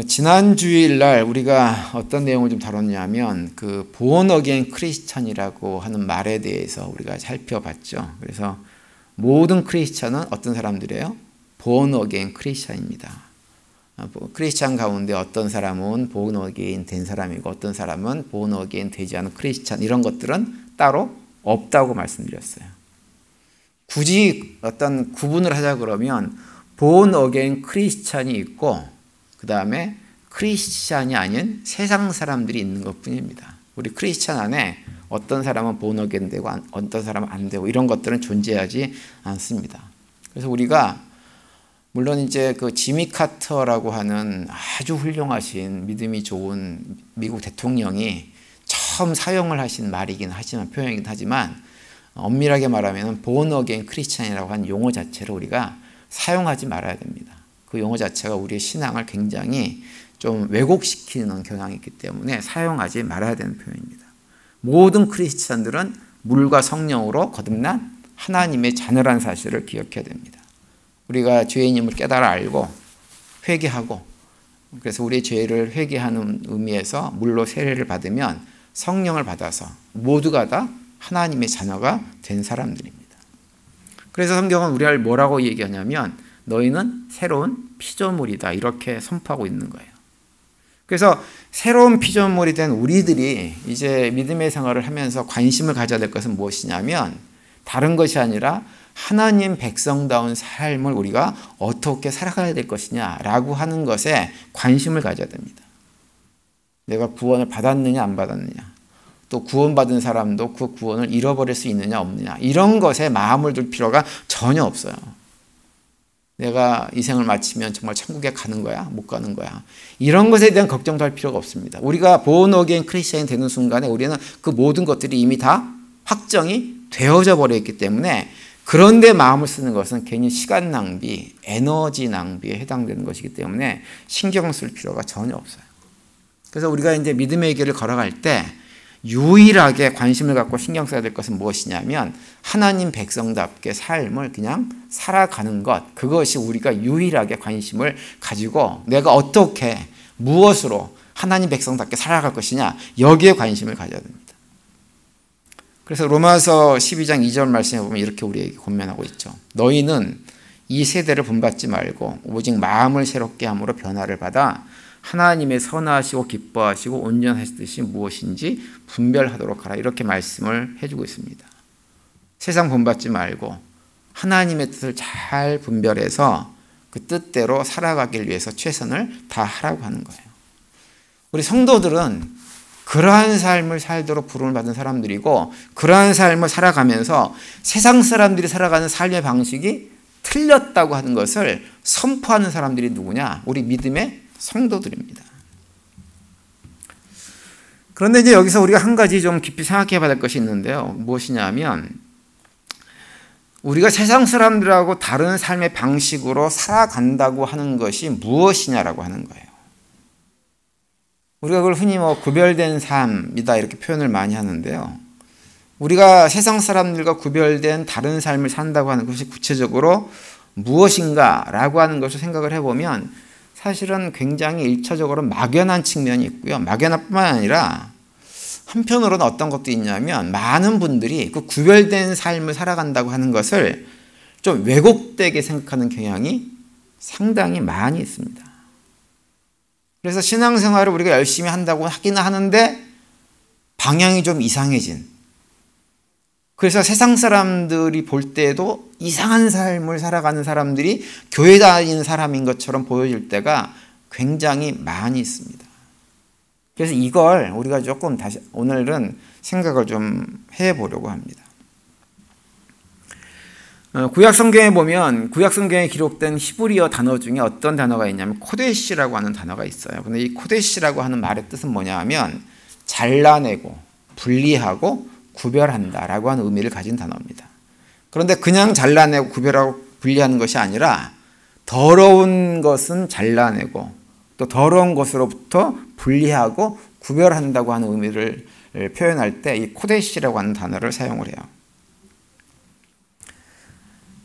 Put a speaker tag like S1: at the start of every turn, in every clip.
S1: 지난 주일날 우리가 어떤 내용을 좀 다뤘냐면 그 born again 크리스찬이라고 하는 말에 대해서 우리가 살펴봤죠. 그래서 모든 크리스찬은 어떤 사람들이에요? born again 크리스찬입니다. 크리스찬 가운데 어떤 사람은 born again 된 사람이고 어떤 사람은 born again 되지 않은 크리스찬, 이런 것들은 따로 없다고 말씀드렸어요. 굳이 어떤 구분을 하자 그러면 born again 크리스찬이 있고 그 다음에 크리스찬이 아닌 세상 사람들이 있는 것뿐입니다. 우리 크리스찬 안에 어떤 사람은 born again 되고 어떤 사람은 안 되고 이런 것들은 존재하지 않습니다. 그래서 우리가 물론 이제 그 지미 카터라고 하는 아주 훌륭하신 믿음이 좋은 미국 대통령이 처음 사용을 하신 말이긴 하지만, 표현이긴 하지만, 엄밀하게 말하면 born again 크리스찬이라고 하는 용어 자체를 우리가 사용하지 말아야 됩니다. 그 용어 자체가 우리의 신앙을 굉장히 좀 왜곡시키는 경향이 있기 때문에 사용하지 말아야 되는 표현입니다. 모든 크리스찬들은 물과 성령으로 거듭난 하나님의 자녀라는 사실을 기억해야 됩니다. 우리가 죄인임을 깨달아 알고 회개하고, 그래서 우리의 죄를 회개하는 의미에서 물로 세례를 받으면 성령을 받아서 모두가 다 하나님의 자녀가 된 사람들입니다. 그래서 성경은 우리를 뭐라고 얘기하냐면 너희는 새로운 피조물이다, 이렇게 선포하고 있는 거예요. 그래서 새로운 피조물이 된 우리들이 이제 믿음의 생활을 하면서 관심을 가져야 될 것은 무엇이냐면 다른 것이 아니라 하나님 백성다운 삶을 우리가 어떻게 살아가야 될 것이냐라고 하는 것에 관심을 가져야 됩니다. 내가 구원을 받았느냐 안 받았느냐, 또 구원받은 사람도 그 구원을 잃어버릴 수 있느냐 없느냐, 이런 것에 마음을 둘 필요가 전혀 없어요. 내가 이 생을 마치면 정말 천국에 가는 거야? 못 가는 거야? 이런 것에 대한 걱정도 할 필요가 없습니다. 우리가 born again 크리스천이 되는 순간에 우리는 그 모든 것들이 이미 다 확정이 되어져 버려 있기 때문에 그런데 마음을 쓰는 것은 괜히 시간 낭비, 에너지 낭비에 해당되는 것이기 때문에 신경 쓸 필요가 전혀 없어요. 그래서 우리가 이제 믿음의 길을 걸어갈 때 유일하게 관심을 갖고 신경 써야 될 것은 무엇이냐면 하나님 백성답게 삶을 그냥 살아가는 것, 그것이 우리가 유일하게 관심을 가지고 내가 어떻게 무엇으로 하나님 백성답게 살아갈 것이냐, 여기에 관심을 가져야 됩니다. 그래서 로마서 12장 2절 말씀에 보면 이렇게 우리에게 권면하고 있죠. 너희는 이 세대를 본받지 말고 오직 마음을 새롭게 함으로 변화를 받아 하나님의 선하시고 기뻐하시고 온전하신 뜻이 무엇인지 분별하도록 하라, 이렇게 말씀을 해주고 있습니다. 세상 본받지 말고 하나님의 뜻을 잘 분별해서 그 뜻대로 살아가길 위해서 최선을 다하라고 하는 거예요. 우리 성도들은 그러한 삶을 살도록 부름을 받은 사람들이고, 그러한 삶을 살아가면서 세상 사람들이 살아가는 삶의 방식이 틀렸다고 하는 것을 선포하는 사람들이 누구냐? 우리 믿음의 성도들입니다. 그런데 이제 여기서 우리가 한 가지 좀 깊이 생각해 봐야 될 것이 있는데요. 무엇이냐면 우리가 세상 사람들하고 다른 삶의 방식으로 살아간다고 하는 것이 무엇이냐라고 하는 거예요. 우리가 그걸 흔히 구별된 삶이다 이렇게 표현을 많이 하는데요. 우리가 세상 사람들과 구별된 다른 삶을 산다고 하는 것이 구체적으로 무엇인가라고 하는 것을 생각을 해보면 사실은 굉장히 일차적으로 막연한 측면이 있고요. 막연한 뿐만 아니라 한편으로는 어떤 것도 있냐면 많은 분들이 그 구별된 삶을 살아간다고 하는 것을 좀 왜곡되게 생각하는 경향이 상당히 많이 있습니다. 그래서 신앙생활을 우리가 열심히 한다고 하기는 하는데 방향이 좀 이상해진, 그래서 세상 사람들이 볼 때에도 이상한 삶을 살아가는 사람들이 교회 다니는 사람인 것처럼 보여질 때가 굉장히 많이 있습니다. 그래서 이걸 우리가 조금 다시 오늘은 생각을 좀 해보려고 합니다. 구약성경에 보면 구약성경에 기록된 히브리어 단어 중에 어떤 단어가 있냐면 코데시라고 하는 단어가 있어요. 근데 이 코데시라고 하는 말의 뜻은 뭐냐 하면 잘라내고 분리하고 구별한다라고 하는 의미를 가진 단어입니다. 그런데 그냥 잘라내고 구별하고 분리하는 것이 아니라 더러운 것은 잘라내고 또 더러운 것으로부터 분리하고 구별한다고 하는 의미를 표현할 때 이 코데시라고 하는 단어를 사용을 해요.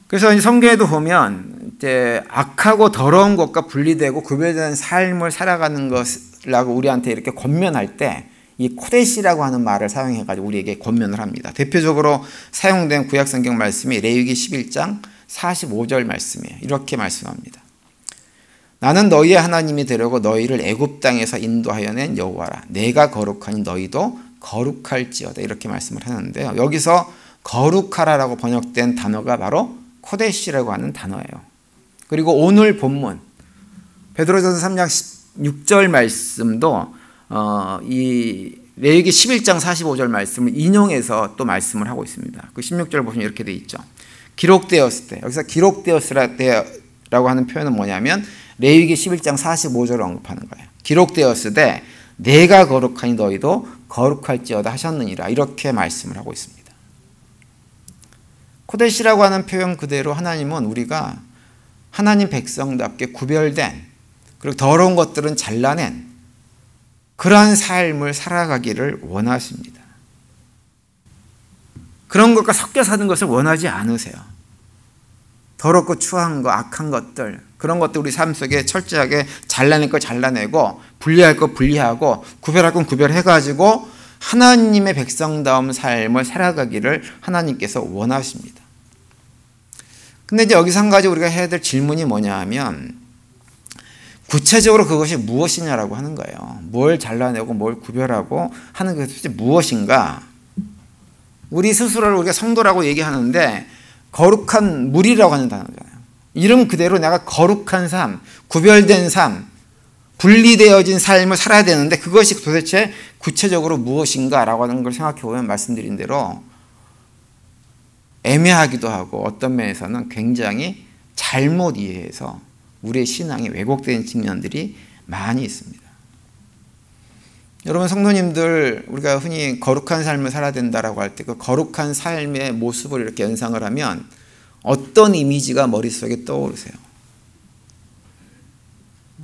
S1: 그래서 성경에도 보면 이제 악하고 더러운 것과 분리되고 구별된 삶을 살아가는 것이라고 우리한테 이렇게 권면할 때 이 코데시라고 하는 말을 사용해가지고 우리에게 권면을 합니다. 대표적으로 사용된 구약성경 말씀이 레위기 11장 45절 말씀이에요. 이렇게 말씀합니다. 나는 너희의 하나님이 되려고 너희를 애굽 땅에서 인도하여 낸 여호와라. 내가 거룩하니 너희도 거룩할지어다. 이렇게 말씀을 하는데요. 여기서 거룩하라라고 번역된 단어가 바로 코데시라고 하는 단어예요. 그리고 오늘 본문 베드로전서 3장 6절 말씀도 이 레위기 11장 45절 말씀을 인용해서 또 말씀을 하고 있습니다. 그 16절 보시면 이렇게 돼 있죠. 기록되었을 때, 여기서 기록되었을 때라고 하는 표현은 뭐냐면 레위기 11장 45절을 언급하는 거예요. 기록되었을 때 내가 거룩하니 너희도 거룩할지어다 하셨느니라, 이렇게 말씀을 하고 있습니다. 코데시라고 하는 표현 그대로 하나님은 우리가 하나님 백성답게 구별된, 그리고 더러운 것들은 잘라낸 그러한 삶을 살아가기를 원하십니다. 그런 것과 섞여 사는 것을 원하지 않으세요. 더럽고 추한 거, 악한 것들, 그런 것들 우리 삶 속에 철저하게 잘라낼 거 잘라내고 분리할 거 분리하고 구별할 건 구별해가지고 하나님의 백성다운 삶을 살아가기를 하나님께서 원하십니다. 근데 이제 여기서 한 가지 우리가 해야 될 질문이 뭐냐 하면 구체적으로 그것이 무엇이냐라고 하는 거예요. 뭘 잘라내고 뭘 구별하고 하는 것이 무엇인가? 우리 스스로를 우리가 성도라고 얘기하는데 거룩한 무리라고 하는 단어잖아요. 이름 그대로 내가 거룩한 삶, 구별된 삶, 분리되어진 삶을 살아야 되는데 그것이 도대체 구체적으로 무엇인가라고 하는 걸 생각해 보면 말씀드린 대로 애매하기도 하고 어떤 면에서는 굉장히 잘못 이해해서 우리의 신앙이 왜곡된 측면들이 많이 있습니다. 여러분 성도님들, 우리가 흔히 거룩한 삶을 살아야 된다라고 할 때 그 거룩한 삶의 모습을 이렇게 연상을 하면 어떤 이미지가 머릿속에 떠오르세요?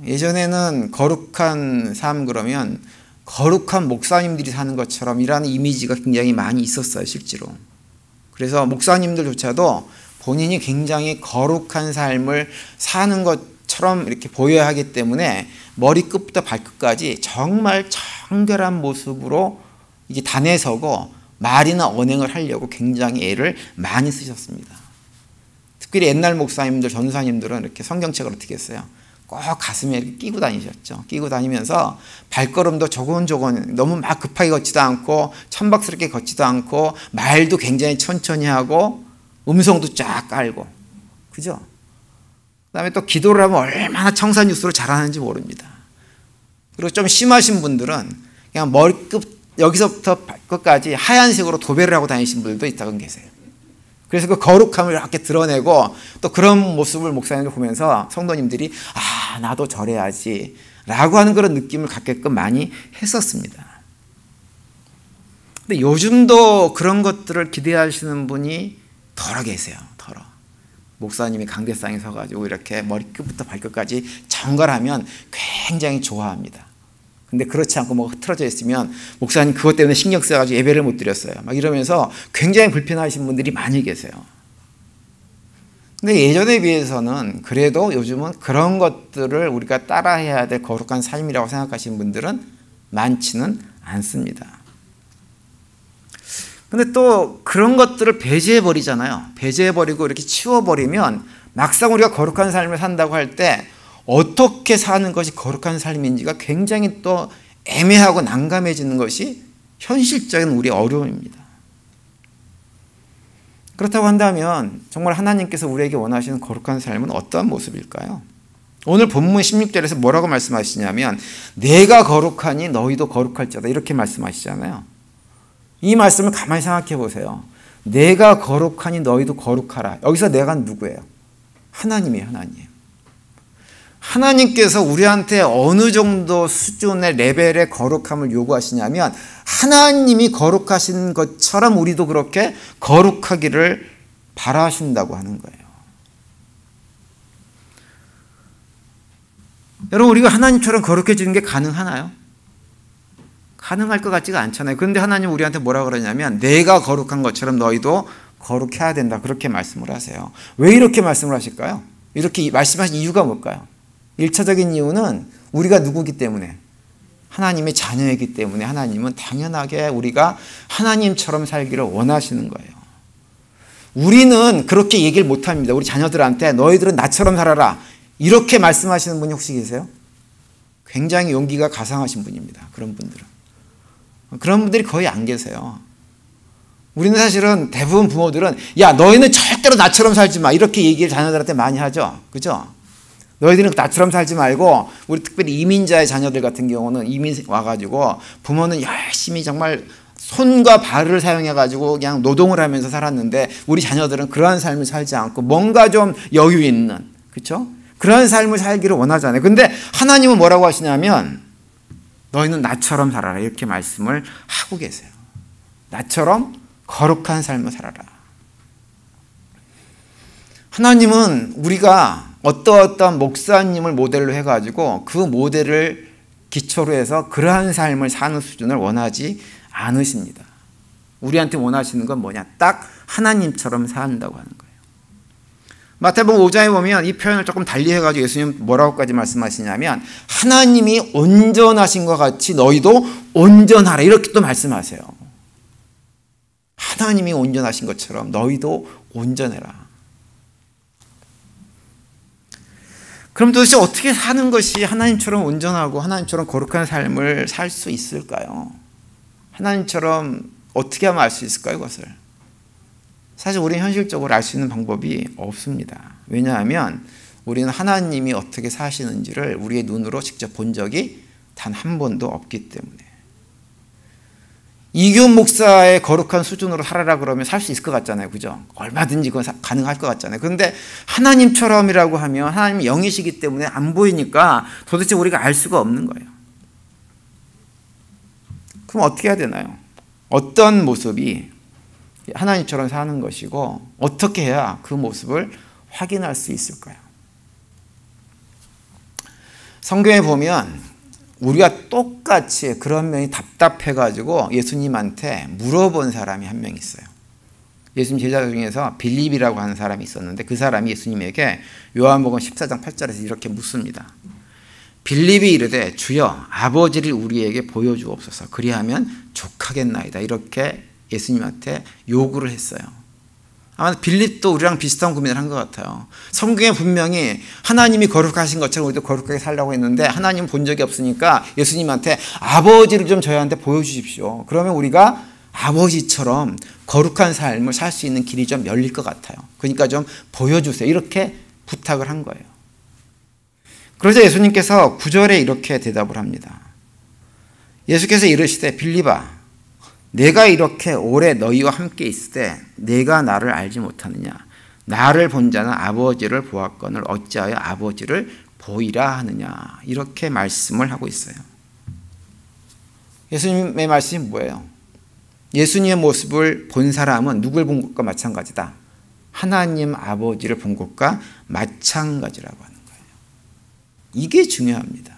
S1: 예전에는 거룩한 삶 그러면 거룩한 목사님들이 사는 것처럼 이라는 이미지가 굉장히 많이 있었어요, 실제로. 그래서 목사님들조차도 본인이 굉장히 거룩한 삶을 사는 것처럼 이렇게 보여야 하기 때문에 머리끝부터 발끝까지 정말 청결한 모습으로 이게 단에서고 말이나 언행을 하려고 굉장히 애를 많이 쓰셨습니다. 특별히 옛날 목사님들, 전사님들은 이렇게 성경책을 어떻게 했어요? 꼭 가슴에 이렇게 끼고 다니셨죠. 끼고 다니면서 발걸음도 조곤조곤, 너무 막 급하게 걷지도 않고 천박스럽게 걷지도 않고 말도 굉장히 천천히 하고 음성도 쫙 깔고, 그죠? 그 다음에 또 기도를 하면 얼마나 청산유수로 잘하는지 모릅니다. 그리고 좀 심하신 분들은 그냥 머리끝 여기서부터 발끝까지 하얀색으로 도배를 하고 다니신 분들도 있다고 계세요. 그래서 그 거룩함을 이렇게 드러내고 또 그런 모습을 목사님들 보면서 성도님들이 아, 나도 저래야지 라고 하는 그런 느낌을 갖게끔 많이 했었습니다. 근데 요즘도 그런 것들을 기대하시는 분이 덜어 계세요. 덜어. 목사님이 강대상에 서가지고 이렇게 머리끝부터 발끝까지 정갈하면 굉장히 좋아합니다. 근데 그렇지 않고 뭐 흐트러져 있으면 목사님 그것 때문에 신경 써가지고 예배를 못 드렸어요. 막 이러면서 굉장히 불편하신 분들이 많이 계세요. 근데 예전에 비해서는 그래도 요즘은 그런 것들을 우리가 따라해야 될 거룩한 삶이라고 생각하시는 분들은 많지는 않습니다. 근데 또 그런 것들을 배제해버리잖아요. 배제해버리고 이렇게 치워버리면 막상 우리가 거룩한 삶을 산다고 할 때 어떻게 사는 것이 거룩한 삶인지가 굉장히 또 애매하고 난감해지는 것이 현실적인 우리의 어려움입니다. 그렇다고 한다면 정말 하나님께서 우리에게 원하시는 거룩한 삶은 어떠한 모습일까요? 오늘 본문 16절에서 뭐라고 말씀하시냐면 내가 거룩하니 너희도 거룩할지어다 이렇게 말씀하시잖아요. 이 말씀을 가만히 생각해 보세요. 내가 거룩하니 너희도 거룩하라. 여기서 내가 누구예요? 하나님이에요. 하나님. 하나님께서 우리한테 어느 정도 수준의 레벨의 거룩함을 요구하시냐면 하나님이 거룩하신 것처럼 우리도 그렇게 거룩하기를 바라신다고 하는 거예요. 여러분 우리가 하나님처럼 거룩해지는 게 가능하나요? 가능할 것 같지가 않잖아요. 그런데 하나님 우리한테 뭐라 그러냐면 내가 거룩한 것처럼 너희도 거룩해야 된다 그렇게 말씀을 하세요. 왜 이렇게 말씀을 하실까요? 이렇게 말씀하신 이유가 뭘까요? 1차적인 이유는 우리가 누구기 때문에? 하나님의 자녀이기 때문에 하나님은 당연하게 우리가 하나님처럼 살기를 원하시는 거예요. 우리는 그렇게 얘기를 못합니다. 우리 자녀들한테 너희들은 나처럼 살아라 이렇게 말씀하시는 분이 혹시 계세요? 굉장히 용기가 가상하신 분입니다. 그런 분들은. 그런 분들이 거의 안 계세요. 우리는 사실은 대부분 부모들은 야 너희는 절대로 나처럼 살지 마 이렇게 얘기를 자녀들한테 많이 하죠. 그죠? 너희들은 나처럼 살지 말고 우리 특별히 이민자의 자녀들 같은 경우는 이민 와가지고 부모는 열심히 정말 손과 발을 사용해가지고 그냥 노동을 하면서 살았는데 우리 자녀들은 그러한 삶을 살지 않고 뭔가 좀 여유 있는 그렇죠? 그런 삶을 살기를 원하잖아요. 근데 하나님은 뭐라고 하시냐면 너희는 나처럼 살아라 이렇게 말씀을 하고 계세요. 나처럼 거룩한 삶을 살아라. 하나님은 우리가 어떠한 목사님을 모델로 해가지고 그 모델을 기초로 해서 그러한 삶을 사는 수준을 원하지 않으십니다. 우리한테 원하시는 건 뭐냐? 딱 하나님처럼 산다고 하는 거예요. 마태복음 5장에 보면 이 표현을 조금 달리 해가지고 예수님 뭐라고까지 말씀하시냐면 하나님이 온전하신 것 같이 너희도 온전하라 이렇게 또 말씀하세요. 하나님이 온전하신 것처럼 너희도 온전해라. 그럼 도대체 어떻게 사는 것이 하나님처럼 온전하고 하나님처럼 거룩한 삶을 살 수 있을까요? 하나님처럼 어떻게 하면 알 수 있을까요? 그것을 사실 우리는 현실적으로 알 수 있는 방법이 없습니다. 왜냐하면 우리는 하나님이 어떻게 사시는지를 우리의 눈으로 직접 본 적이 단 한 번도 없기 때문에. 이규훈 목사의 거룩한 수준으로 살아라 그러면 살 수 있을 것 같잖아요. 그죠? 얼마든지 그건 가능할 것 같잖아요. 그런데 하나님처럼이라고 하면 하나님이 영이시기 때문에 안 보이니까 도대체 우리가 알 수가 없는 거예요. 그럼 어떻게 해야 되나요? 어떤 모습이 하나님처럼 사는 것이고 어떻게 해야 그 모습을 확인할 수 있을까요? 성경에 보면 우리가 똑같이 그런 면이 답답해가지고 예수님한테 물어본 사람이 한 명 있어요. 예수님 제자 중에서 빌립이라고 하는 사람이 있었는데 그 사람이 예수님에게 요한복음 14장 8절에서 이렇게 묻습니다. 빌립이 이르되 주여 아버지를 우리에게 보여주옵소서 그리하면 족하겠나이다. 이렇게 예수님한테 요구를 했어요. 아마 빌립도 우리랑 비슷한 고민을 한 것 같아요. 성경에 분명히 하나님이 거룩하신 것처럼 우리도 거룩하게 살려고 했는데 하나님 본 적이 없으니까 예수님한테 아버지를 좀 저희한테 보여주십시오. 그러면 우리가 아버지처럼 거룩한 삶을 살 수 있는 길이 좀 열릴 것 같아요. 그러니까 좀 보여주세요. 이렇게 부탁을 한 거예요. 그러자 예수님께서 9절에 이렇게 대답을 합니다. 예수께서 이르시되 빌립아 내가 이렇게 오래 너희와 함께 있을 때 내가 나를 알지 못하느냐? 나를 본 자는 아버지를 보았거늘 어찌하여 아버지를 보이라 하느냐? 이렇게 말씀을 하고 있어요. 예수님의 말씀이 뭐예요? 예수님의 모습을 본 사람은 누굴 본 것과 마찬가지다. 하나님 아버지를 본 것과 마찬가지라고 하는 거예요. 이게 중요합니다.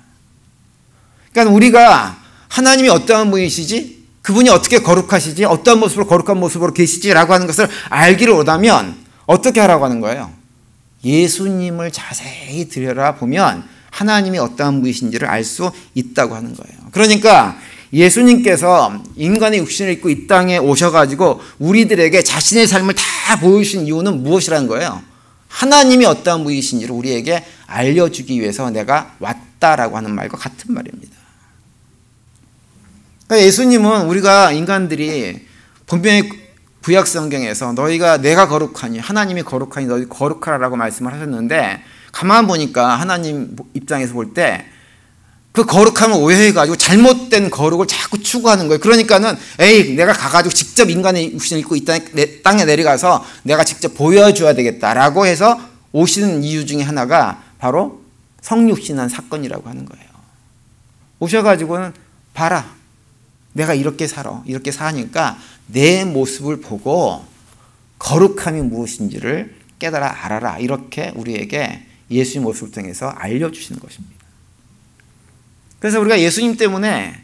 S1: 그러니까 우리가 하나님이 어떠한 분이시지? 그분이 어떻게 거룩하시지? 어떤 모습으로 거룩한 모습으로 계시지라고 하는 것을 알기를 원하면 어떻게 하라고 하는 거예요? 예수님을 자세히 들여다보면 하나님이 어떠한 분이신지를 알 수 있다고 하는 거예요. 그러니까 예수님께서 인간의 육신을 입고 이 땅에 오셔가지고 우리들에게 자신의 삶을 다 보여주신 이유는 무엇이라는 거예요? 하나님이 어떠한 분이신지를 우리에게 알려주기 위해서 내가 왔다라고 하는 말과 같은 말입니다. 그러니까 예수님은 우리가 인간들이 분명히 구약 성경에서 너희가 내가 거룩하니 하나님이 거룩하니 너희 거룩하라고 말씀을 하셨는데 가만 보니까 하나님 입장에서 볼 때 그 거룩함을 오해해가지고 잘못된 거룩을 자꾸 추구하는 거예요. 그러니까는 에이 내가 가가지고 직접 인간의 육신을 입고 이 땅에 내려가서 내가 직접 보여줘야 되겠다라고 해서 오시는 이유 중에 하나가 바로 성육신한 사건이라고 하는 거예요. 오셔가지고는 봐라. 내가 이렇게 살아. 이렇게 사니까 내 모습을 보고 거룩함이 무엇인지를 깨달아 알아라. 이렇게 우리에게 예수님 모습을 통해서 알려주시는 것입니다. 그래서 우리가 예수님 때문에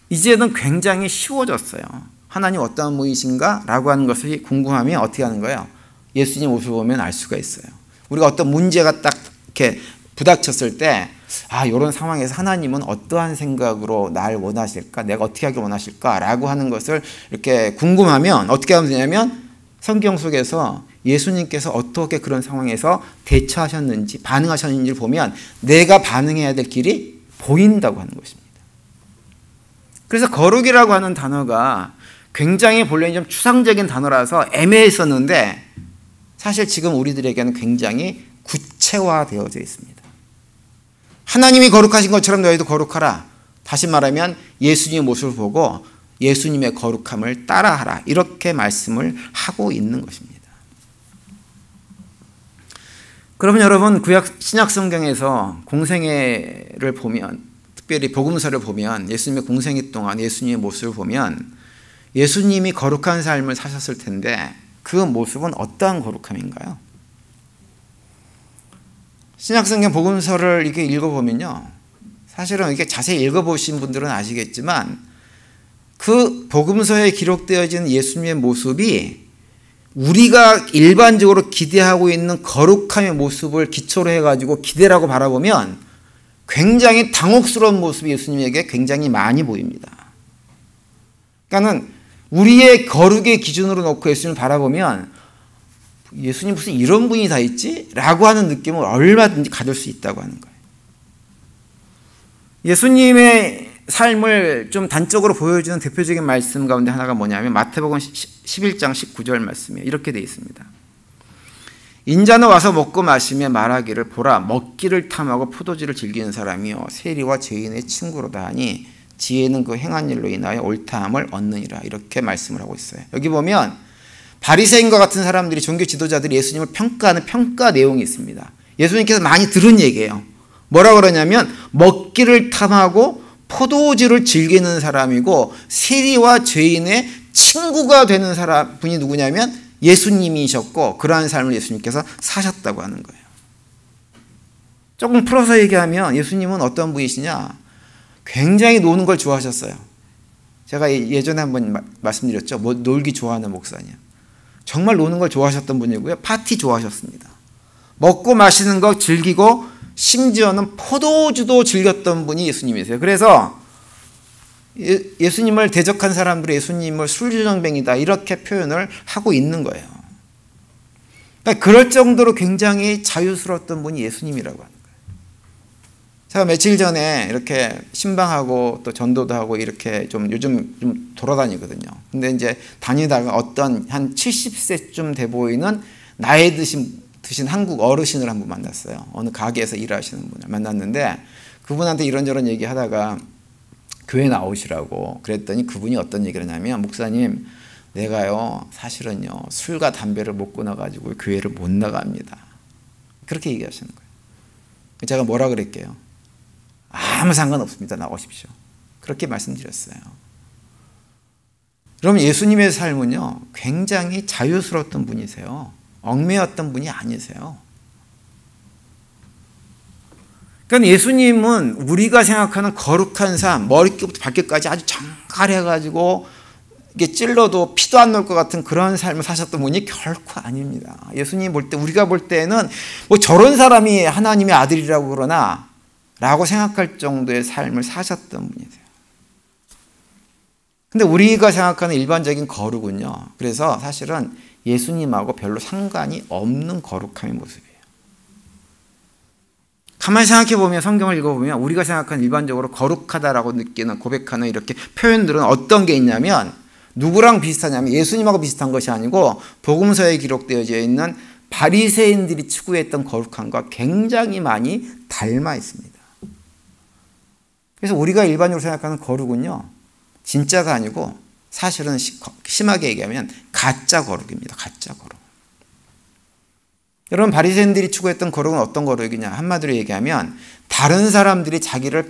S1: 이제는 굉장히 쉬워졌어요. 하나님 어떠한 분이신가? 라고 하는 것이 궁금하면 어떻게 하는 거예요? 예수님 모습을 보면 알 수가 있어요. 우리가 어떤 문제가 딱 이렇게 부닥쳤을 때, 이런 상황에서 하나님은 어떠한 생각으로 날 원하실까? 내가 어떻게 하길 원하실까? 라고 하는 것을 이렇게 궁금하면 어떻게 하면 되냐면 성경 속에서 예수님께서 어떻게 그런 상황에서 대처하셨는지, 반응하셨는지를 보면 내가 반응해야 될 길이 보인다고 하는 것입니다. 그래서 거룩이라고 하는 단어가 굉장히 본래는 좀 추상적인 단어라서 애매했었는데 사실 지금 우리들에게는 굉장히 구체화되어져 있습니다. 하나님이 거룩하신 것처럼 너희도 거룩하라. 다시 말하면 예수님의 모습을 보고 예수님의 거룩함을 따라하라. 이렇게 말씀을 하고 있는 것입니다. 그러면 여러분 신약 성경에서 공생애를 보면, 특별히 복음서를 보면 예수님의 공생애 동안 예수님의 모습을 보면 예수님이 거룩한 삶을 사셨을 텐데 그 모습은 어떠한 거룩함인가요? 신약성경 복음서를 이렇게 읽어보면요, 사실은 이렇게 자세히 읽어보신 분들은 아시겠지만 그 복음서에 기록되어진 예수님의 모습이 우리가 일반적으로 기대하고 있는 거룩함의 모습을 기초로 해가지고 기대라고 바라보면 굉장히 당혹스러운 모습이 예수님에게 굉장히 많이 보입니다. 그러니까는 우리의 거룩의 기준으로 놓고 예수님을 바라보면 예수님 무슨 이런 분이 다 있지? 라고 하는 느낌을 얼마든지 가질 수 있다고 하는 거예요. 예수님의 삶을 좀 단적으로 보여주는 대표적인 말씀 가운데 하나가 뭐냐면 마태복음 11장 19절 말씀이에요. 이렇게 되어 있습니다. 인자는 와서 먹고 마시며 말하기를 보라, 먹기를 탐하고 포도주를 즐기는 사람이요 세리와 죄인의 친구로다 하니 지혜는 그 행한 일로 인하여 옳다함을 얻느니라. 이렇게 말씀을 하고 있어요. 여기 보면 바리새인과 같은 사람들이, 종교 지도자들이 예수님을 평가하는 평가 내용이 있습니다. 예수님께서 많이 들은 얘기예요. 뭐라고 그러냐면 먹기를 탐하고 포도주를 즐기는 사람이고 세리와 죄인의 친구가 되는 분이 누구냐면 예수님이셨고 그러한 삶을 예수님께서 사셨다고 하는 거예요. 조금 풀어서 얘기하면 예수님은 어떤 분이시냐? 굉장히 노는 걸 좋아하셨어요. 제가 예전에 한번 말씀드렸죠. 놀기 좋아하는 목사님. 정말 노는 걸 좋아하셨던 분이고요. 파티 좋아하셨습니다. 먹고 마시는 거 즐기고 심지어는 포도주도 즐겼던 분이 예수님이세요. 그래서 예수님을 대적한 사람들이 예수님을 술주정뱅이다 이렇게 표현을 하고 있는 거예요. 그러니까 그럴 정도로 굉장히 자유스러웠던 분이 예수님이라고 하는 거예요. 제가 며칠 전에 이렇게 신방하고 또 전도도 하고 이렇게 좀 요즘 좀 돌아다니거든요. 근데 이제 다니다가 어떤 한 70세쯤 돼 보이는 나이 드신 한국 어르신을 한 분 만났어요. 어느 가게에서 일하시는 분을 만났는데 그분한테 이런저런 얘기하다가 교회 나오시라고 그랬더니 그분이 어떤 얘기를 하냐면, 목사님 내가요 사실은요 술과 담배를 못 끊어가지고 교회를 못 나갑니다. 그렇게 얘기하시는 거예요. 제가 뭐라 그랬게요? 아무 상관없습니다. 나오십시오. 그렇게 말씀드렸어요. 그럼 예수님의 삶은요 굉장히 자유스러웠던 분이세요. 얽매였던 분이 아니세요. 그러니까 예수님은 우리가 생각하는 거룩한 삶, 머리끝부터 발끝까지 아주 정갈해가지고 이게 찔러도 피도 안 날 것 같은 그런 삶을 사셨던 분이 결코 아닙니다. 예수님 볼 때, 우리가 볼 때는 뭐 저런 사람이 하나님의 아들이라고 그러나 라고 생각할 정도의 삶을 사셨던 분이세요. 근데 우리가 생각하는 일반적인 거룩은요, 그래서 사실은 예수님하고 별로 상관이 없는 거룩함의 모습이에요. 가만히 생각해보면, 성경을 읽어보면 우리가 생각하는 일반적으로 거룩하다라고 느끼는, 고백하는 이렇게 표현들은 어떤 게 있냐면 누구랑 비슷하냐면 예수님하고 비슷한 것이 아니고 복음서에 기록되어져 있는 바리새인들이 추구했던 거룩함과 굉장히 많이 닮아 있습니다. 그래서 우리가 일반적으로 생각하는 거룩은요 진짜가 아니고 사실은 심하게 얘기하면 가짜 거룩입니다. 가짜 거룩. 여러분, 바리새인들이 추구했던 거룩은 어떤 거룩이냐? 한마디로 얘기하면 다른 사람들이 자기를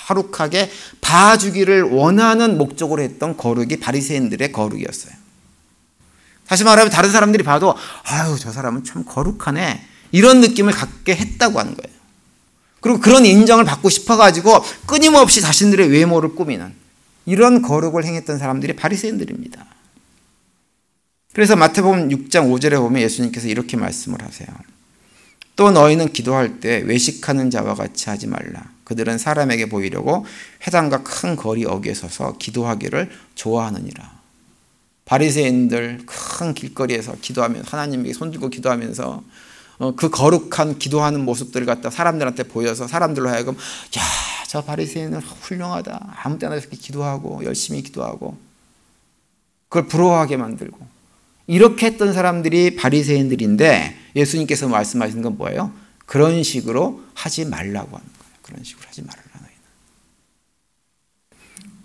S1: 거룩하게 봐주기를 원하는 목적으로 했던 거룩이 바리새인들의 거룩이었어요. 다시 말하면 다른 사람들이 봐도 아유 저 사람은 참 거룩하네 이런 느낌을 갖게 했다고 하는 거예요. 그리고 그런 인정을 받고 싶어가지고 끊임없이 자신들의 외모를 꾸미는 이런 거룩을 행했던 사람들이 바리새인들입니다. 그래서 마태복음 6장 5절에 보면 예수님께서 이렇게 말씀을 하세요. 또 너희는 기도할 때 외식하는 자와 같이 하지 말라. 그들은 사람에게 보이려고 회당과 큰 거리 어귀에 서서 기도하기를 좋아하느니라. 바리새인들 큰 길거리에서 기도하면서 하나님에게 손들고 기도하면서 그 거룩한 기도하는 모습들을 갖다 사람들한테 보여서 사람들로 하여금 야, 저 바리새인은 훌륭하다. 아무 때나 이렇게 기도하고 열심히 기도하고 그걸 부러워하게 만들고 이렇게 했던 사람들이 바리새인들인데 예수님께서 말씀하시는 건 뭐예요? 그런 식으로 하지 말라고 하는 거예요. 그런 식으로 하지 말라.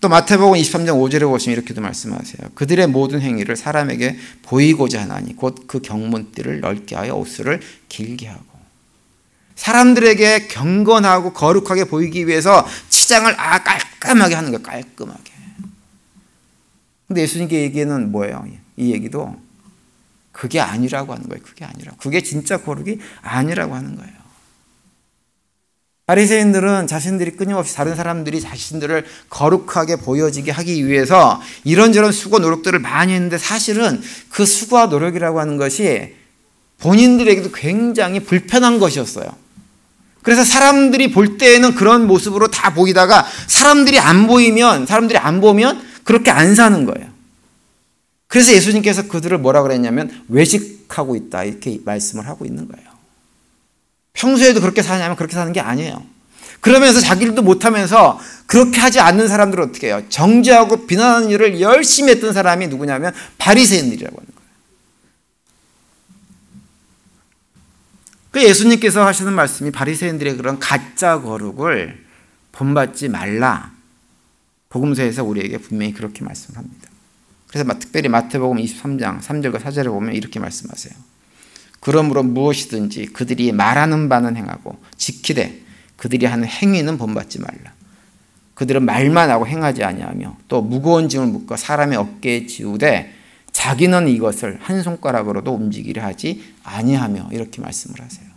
S1: 또 마태복음 23장 5절에 보시면 이렇게도 말씀하세요. 그들의 모든 행위를 사람에게 보이고자 하나니 곧 그 경문띠를 넓게 하여 옷을 길게 하고 사람들에게 경건하고 거룩하게 보이기 위해서 치장을 깔끔하게 하는 거예요. 깔끔하게. 근데 예수님께 얘기는 뭐예요? 이 얘기도 그게 아니라고 하는 거예요. 그게 아니라고. 그게 진짜 거룩이 아니라고 하는 거예요. 바리새인들은 자신들이 끊임없이 다른 사람들이 자신들을 거룩하게 보여지게 하기 위해서 이런저런 수고 노력들을 많이 했는데 사실은 그 수고와 노력이라고 하는 것이 본인들에게도 굉장히 불편한 것이었어요. 그래서 사람들이 볼 때에는 그런 모습으로 다 보이다가 사람들이 안 보면 그렇게 안 사는 거예요. 그래서 예수님께서 그들을 뭐라 그랬냐면 외식하고 있다 이렇게 말씀을 하고 있는 거예요. 평소에도 그렇게 사냐면 그렇게 사는 게 아니에요. 그러면서 자기들도 못하면서 그렇게 하지 않는 사람들은 어떻게 해요? 정죄하고 비난하는 일을 열심히 했던 사람이 누구냐면 바리새인들이라고 하는 거예요. 그 예수님께서 하시는 말씀이 바리새인들의 그런 가짜 거룩을 본받지 말라. 복음서에서 우리에게 분명히 그렇게 말씀을 합니다. 그래서 특별히 마태복음 23장 3절과 4절에 보면 이렇게 말씀하세요. 그러므로 무엇이든지 그들이 말하는 바는 행하고 지키되 그들이 하는 행위는 본받지 말라. 그들은 말만 하고 행하지 아니하며 또 무거운 짐을 묶어 사람의 어깨에 지우되 자기는 이것을 한 손가락으로도 움직이려 하지 아니하며 이렇게 말씀을 하세요.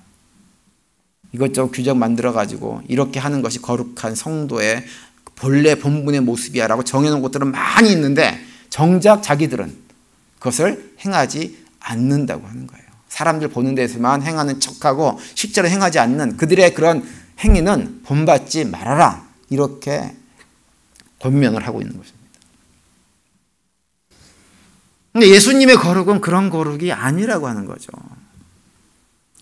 S1: 이것저것 규정 만들어가지고 이렇게 하는 것이 거룩한 성도의 본래 본분의 모습이야 라고 정해놓은 것들은 많이 있는데 정작 자기들은 그것을 행하지 않는다고 하는 거예요. 사람들 보는 데서만 행하는 척하고 실제로 행하지 않는 그들의 그런 행위는 본받지 말아라. 이렇게 권면을 하고 있는 것입니다. 근데 예수님의 거룩은 그런 거룩이 아니라고 하는 거죠.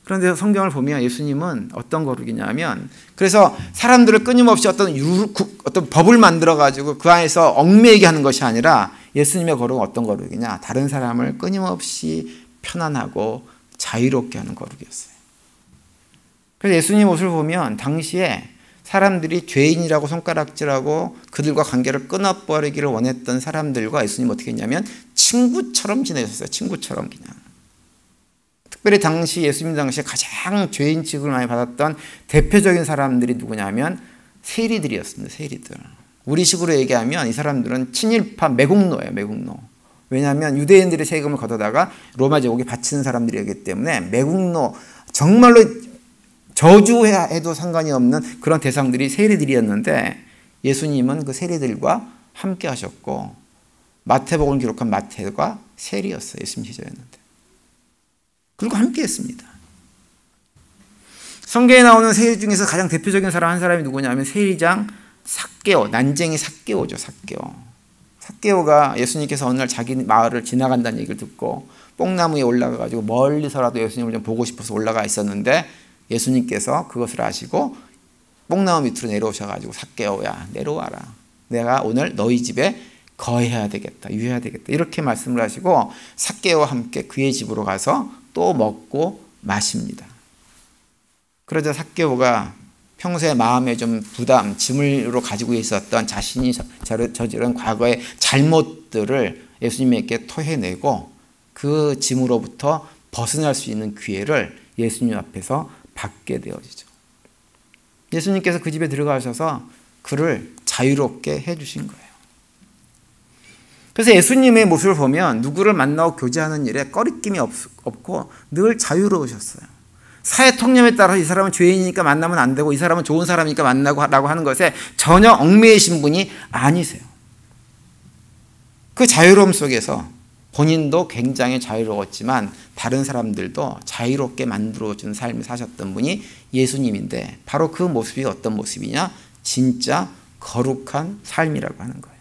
S1: 그런데 성경을 보면 예수님은 어떤 거룩이냐면 그래서 사람들을 끊임없이 어떤 법을 만들어가지고 그 안에서 얽매이게 하는 것이 아니라 예수님의 거룩은 어떤 거룩이냐. 다른 사람을 끊임없이 편안하고 자유롭게 하는 거룩이었어요. 그래서 예수님 모습을 보면 당시에 사람들이 죄인이라고 손가락질하고 그들과 관계를 끊어버리기를 원했던 사람들과 예수님 어떻게 했냐면 친구처럼 지내셨어요. 친구처럼 그냥. 특별히 당시 예수님 당시에 가장 죄인 취급을 많이 받았던 대표적인 사람들이 누구냐면 세리들이었습니다. 세리들. 우리식으로 얘기하면 이 사람들은 친일파 매국노예요. 매국노. 왜냐하면 유대인들의 세금을 걷어다가 로마 제국에 바치는 사람들이기 때문에 매국노 정말로 저주해도 상관이 없는 그런 대상들이 세리들이었는데 예수님은 그 세리들과 함께 하셨고 마태복음을 기록한 마태가 세리였어요. 예수님 시절이었는데. 그리고 함께 했습니다. 성경에 나오는 세리 중에서 가장 대표적인 사람 한 사람이 누구냐면 세리장 삭개오, 난쟁이 삭개오죠. 삭개오가 예수님께서 어느 날 자기 마을을 지나간다는 얘기를 듣고 뽕나무에 올라가가지고 멀리서라도 예수님을 좀 보고 싶어서 올라가 있었는데 예수님께서 그것을 아시고 뽕나무 밑으로 내려오셔가지고 삭개오야 내려와라. 내가 오늘 너희 집에 거해야 되겠다. 유해야 되겠다. 이렇게 말씀을 하시고 삭개오와 함께 그의 집으로 가서 또 먹고 마십니다. 그러자 삭개오가 평소에 마음에 좀 부담, 짐으로 가지고 있었던 자신이 저지른 과거의 잘못들을 예수님에게 토해내고 그 짐으로부터 벗어날 수 있는 기회를 예수님 앞에서 받게 되어지죠. 예수님께서 그 집에 들어가셔서 그를 자유롭게 해주신 거예요. 그래서 예수님의 모습을 보면 누구를 만나고 교제하는 일에 꺼리낌이 없고 늘 자유로우셨어요. 사회 통념에 따라서 이 사람은 죄인이니까 만나면 안 되고 이 사람은 좋은 사람이니까 만나고 라고 하는 것에 전혀 얽매이신 분이 아니세요. 그 자유로움 속에서 본인도 굉장히 자유로웠지만 다른 사람들도 자유롭게 만들어주는 삶을 사셨던 분이 예수님인데, 바로 그 모습이 어떤 모습이냐? 진짜 거룩한 삶이라고 하는 거예요.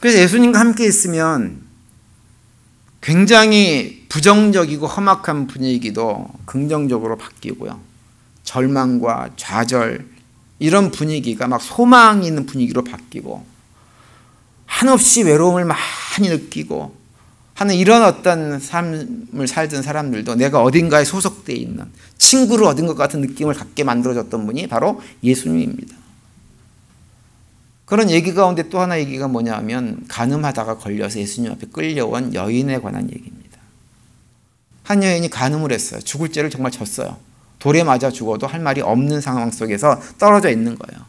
S1: 그래서 예수님과 함께 있으면 굉장히 부정적이고 험악한 분위기도 긍정적으로 바뀌고요. 절망과 좌절, 이런 분위기가 막 소망이 있는 분위기로 바뀌고, 한없이 외로움을 많이 느끼고 하는 이런 어떤 삶을 살던 사람들도 내가 어딘가에 소속되어 있는, 친구를 얻은 것 같은 느낌을 갖게 만들어줬던 분이 바로 예수님입니다. 그런 얘기 가운데 또 하나 얘기가 뭐냐 하면, 간음하다가 걸려서 예수님 앞에 끌려온 여인에 관한 얘기입니다. 한 여인이 간음을 했어요. 죽을 죄를 정말 졌어요. 돌에 맞아 죽어도 할 말이 없는 상황 속에서 떨어져 있는 거예요.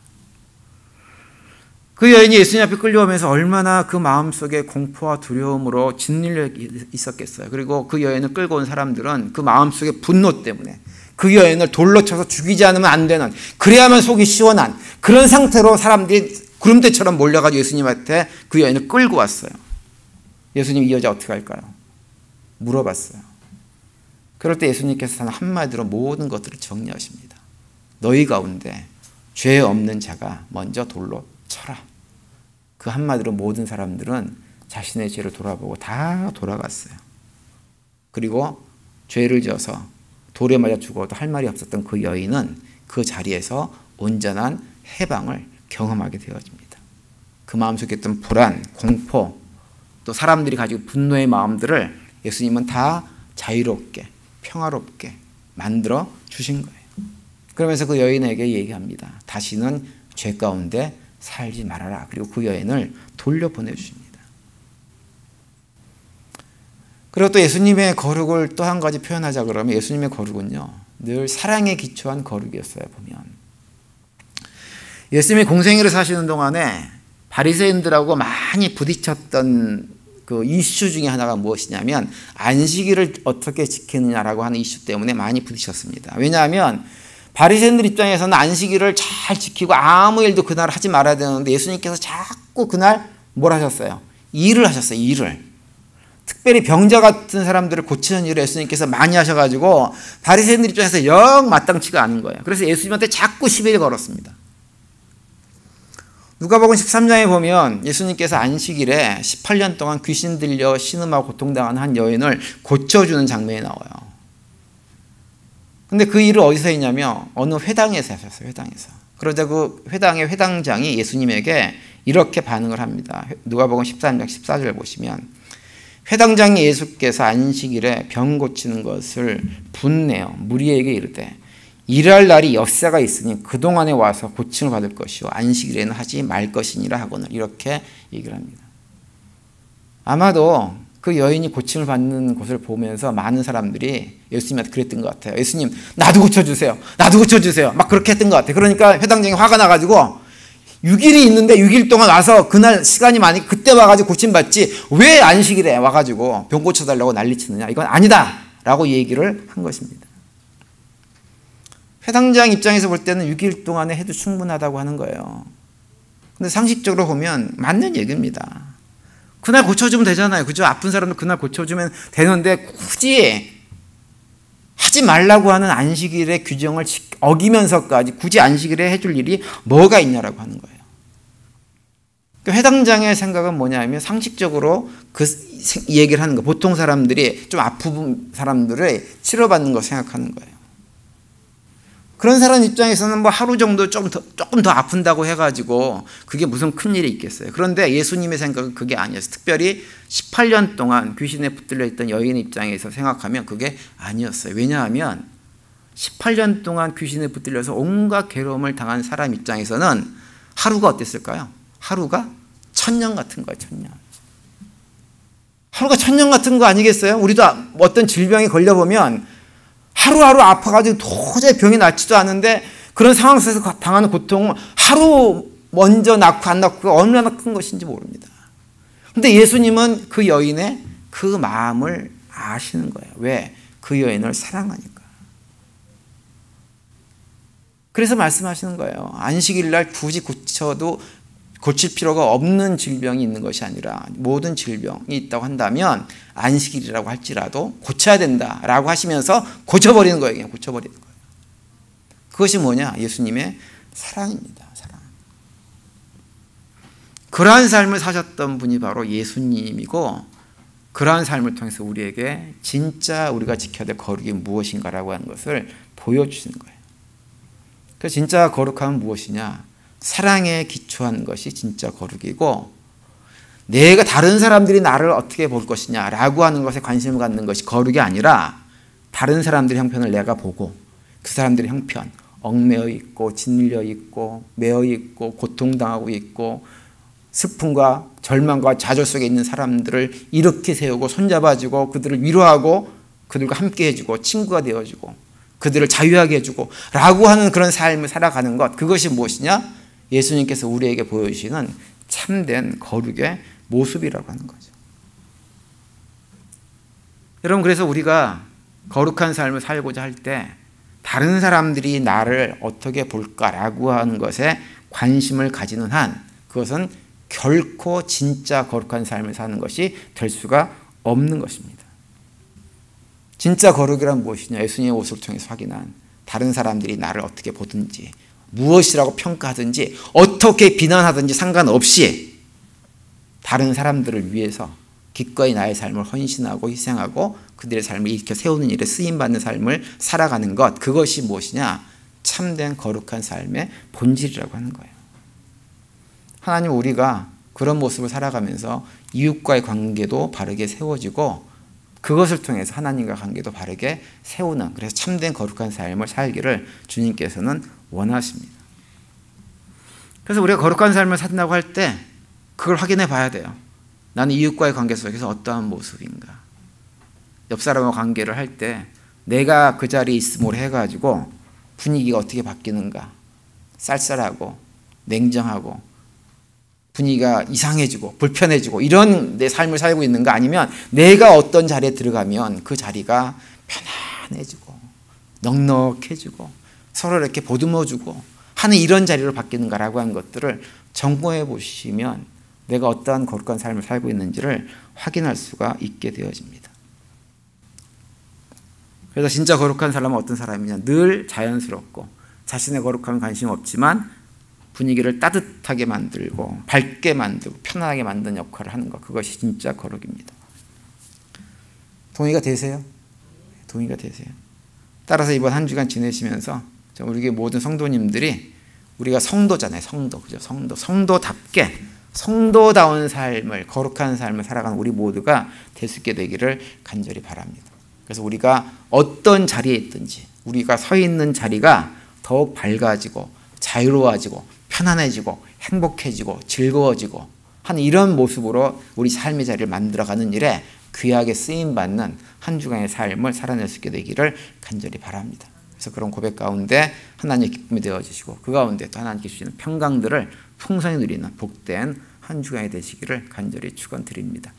S1: 그 여인이 예수님 앞에 끌려오면서 얼마나 그 마음속에 공포와 두려움으로 짓눌려 있었겠어요. 그리고 그 여인을 끌고 온 사람들은 그 마음속에 분노 때문에 그 여인을 돌로 쳐서 죽이지 않으면 안 되는, 그래야만 속이 시원한 그런 상태로 사람들이 구름대처럼 몰려가지고 예수님한테 그 여인을 끌고 왔어요. 예수님, 이 여자 어떻게 할까요? 물어봤어요. 그럴 때 예수님께서 단 한마디로 모든 것들을 정리하십니다. 너희 가운데 죄 없는 자가 먼저 돌로 쳐라. 그 한마디로 모든 사람들은 자신의 죄를 돌아보고 다 돌아갔어요. 그리고 죄를 지어서 돌에 맞아 죽어도 할 말이 없었던 그 여인은 그 자리에서 온전한 해방을 경험하게 되어집니다. 그 마음속에 있던 불안, 공포, 또 사람들이 가지고 분노의 마음들을 예수님은 다 자유롭게, 평화롭게 만들어 주신 거예요. 그러면서 그 여인에게 얘기합니다. 다시는 죄 가운데 살지 말아라. 그리고 그 여인을 돌려보내주십니다. 그리고 또 예수님의 거룩을 또 한 가지 표현하자 그러면, 예수님의 거룩은요, 늘 사랑에 기초한 거룩이었어요. 보면 예수님이 공생애를 사시는 동안에 바리새인들하고 많이 부딪혔던 그 이슈 중에 하나가 무엇이냐면, 안식일을 어떻게 지키느냐라고 하는 이슈 때문에 많이 부딪혔습니다. 왜냐하면 바리새인들 입장에서는 안식일을 잘 지키고 아무 일도 그날 하지 말아야 되는데, 예수님께서 자꾸 그날 뭘 하셨어요? 일을 하셨어요. 일을. 특별히 병자 같은 사람들을 고치는 일을 예수님께서 많이 하셔가지고 바리새인들 입장에서 영 마땅치가 않은 거예요. 그래서 예수님한테 자꾸 시비를 걸었습니다. 누가복음 13장에 보면 예수님께서 안식일에 18년 동안 귀신 들려 신음하고 고통당하는 한 여인을 고쳐주는 장면이 나와요. 근데 그 일을 어디서 했냐면 어느 회당에서 하셨어요. 회당에서. 그러자 그 회당의 회당장이 예수님에게 이렇게 반응을 합니다. 누가복음 13장 14절 보시면, 회당장이 예수께서 안식일에 병 고치는 것을 분내어 무리에게 이르되, 일할 날이 역사가 있으니 그동안에 와서 고침을 받을 것이요 안식일에는 하지 말 것이니라 하고는, 이렇게 얘기를 합니다. 아마도 그 여인이 고침을 받는 것을 보면서 많은 사람들이 예수님한테 그랬던 것 같아요. 예수님, 나도 고쳐주세요. 나도 고쳐주세요. 막 그렇게 했던 것 같아요. 그러니까 회당장이 화가 나가지고 6일이 있는데 6일 동안 와서 그날 시간이 많으니까 그때 와가지고 고침받지 왜 안식일에 와가지고 병 고쳐달라고 난리치느냐. 이건 아니다 라고 얘기를 한 것입니다. 회당장 입장에서 볼 때는 6일 동안에 해도 충분하다고 하는 거예요. 근데 상식적으로 보면 맞는 얘기입니다. 그날 고쳐주면 되잖아요. 그죠? 아픈 사람도 그날 고쳐주면 되는데 굳이 하지 말라고 하는 안식일의 규정을 어기면서까지 굳이 안식일에 해줄 일이 뭐가 있냐라고 하는 거예요. 회당장의 생각은 뭐냐면 상식적으로 그 얘기를 하는 거예요. 보통 사람들이 좀 아픈 사람들을 치료받는 거 생각하는 거예요. 그런 사람 입장에서는 뭐 하루 정도 조금 더 아픈다고 해가지고 그게 무슨 큰일이 있겠어요. 그런데 예수님의 생각은 그게 아니었어요. 특별히 18년 동안 귀신에 붙들려 있던 여인 입장에서 생각하면 그게 아니었어요. 왜냐하면 18년 동안 귀신에 붙들려서 온갖 괴로움을 당한 사람 입장에서는 하루가 어땠을까요? 하루가 천년 같은 거예요. 천년. 하루가 천년 같은 거 아니겠어요? 우리도 어떤 질병에 걸려보면 하루하루 아파가지고 도저히 병이 낫지도 않은데 그런 상황 속에서 당하는 고통은 하루 먼저 낳고 안 낳고가 얼마나 큰 것인지 모릅니다. 근데 예수님은 그 여인의 그 마음을 아시는 거예요. 왜? 그 여인을 사랑하니까. 그래서 말씀하시는 거예요. 안식일 날 굳이 고칠 필요가 없는 질병이 있는 것이 아니라 모든 질병이 있다고 한다면 안식일이라고 할지라도 고쳐야 된다라고 하시면서 고쳐버리는 거예요. 그냥 고쳐버리는 거예요. 그것이 뭐냐? 예수님의 사랑입니다. 사랑. 그러한 삶을 사셨던 분이 바로 예수님이고, 그러한 삶을 통해서 우리에게 진짜 우리가 지켜야 될 거룩이 무엇인가라고 하는 것을 보여주시는 거예요. 그래서 진짜 거룩함은 무엇이냐? 사랑에 기초한 것이 진짜 거룩이고, 내가 다른 사람들이 나를 어떻게 볼 것이냐라고 하는 것에 관심을 갖는 것이 거룩이 아니라 다른 사람들의 형편을 내가 보고 그 사람들의 형편, 얽매여 있고 짓눌려 있고 매여 있고 고통당하고 있고 슬픔과 절망과 좌절 속에 있는 사람들을 이렇게 세우고 손잡아주고 그들을 위로하고 그들과 함께 해주고 친구가 되어주고 그들을 자유하게 해주고 라고 하는 그런 삶을 살아가는 것, 그것이 무엇이냐? 예수님께서 우리에게 보여주시는 참된 거룩의 모습이라고 하는 거죠. 여러분, 그래서 우리가 거룩한 삶을 살고자 할 때 다른 사람들이 나를 어떻게 볼까라고 하는 것에 관심을 가지는 한 그것은 결코 진짜 거룩한 삶을 사는 것이 될 수가 없는 것입니다. 진짜 거룩이란 무엇이냐? 예수님의 옷을 통해서 확인한 다른 사람들이 나를 어떻게 보든지 무엇이라고 평가하든지 어떻게 비난하든지 상관없이 다른 사람들을 위해서 기꺼이 나의 삶을 헌신하고 희생하고 그들의 삶을 일으켜 세우는 일에 쓰임받는 삶을 살아가는 것, 그것이 무엇이냐? 참된 거룩한 삶의 본질이라고 하는 거예요. 하나님, 우리가 그런 모습을 살아가면서 이웃과의 관계도 바르게 세워지고 그것을 통해서 하나님과 관계도 바르게 세우는, 그래서 참된 거룩한 삶을 살기를 주님께서는 원하십니다. 그래서 우리가 거룩한 삶을 산다고 할 때 그걸 확인해 봐야 돼요. 나는 이웃과의 관계 속에서 어떠한 모습인가. 옆 사람과 관계를 할 때 내가 그 자리에 있음으로 해가지고 분위기가 어떻게 바뀌는가. 쌀쌀하고 냉정하고 분위기가 이상해지고 불편해지고 이런 내 삶을 살고 있는가, 아니면 내가 어떤 자리에 들어가면 그 자리가 편안해지고 넉넉해지고 서로 이렇게 보듬어주고 하는 이런 자리로 바뀌는가라고 하는 것들을 점검해 보시면 내가 어떠한 거룩한 삶을 살고 있는지를 확인할 수가 있게 되어집니다. 그래서 진짜 거룩한 사람은 어떤 사람이냐? 늘 자연스럽고 자신의 거룩함에 관심 없지만 분위기를 따뜻하게 만들고 밝게 만들고 편안하게 만드는 역할을 하는 것, 그것이 진짜 거룩입니다. 동의가 되세요? 동의가 되세요? 따라서 이번 한 주간 지내시면서 우리 모든 성도님들이, 우리가 성도잖아요. 성도, 그죠? 성도답게 성도다운 삶을, 거룩한 삶을 살아가는 우리 모두가 될 수 있게 되기를 간절히 바랍니다. 그래서 우리가 어떤 자리에 있든지 우리가 서 있는 자리가 더욱 밝아지고 자유로워지고 편안해지고 행복해지고 즐거워지고 하는 이런 모습으로 우리 삶의 자리를 만들어가는 일에 귀하게 쓰임받는 한 주간의 삶을 살아낼 수 있게 되기를 간절히 바랍니다. 그래서 그런 고백 가운데 하나님의 기쁨이 되어주시고 그 가운데 또 하나님께 주시는 평강들을 풍성히 누리는 복된 한 주간이 되시기를 간절히 축원드립니다.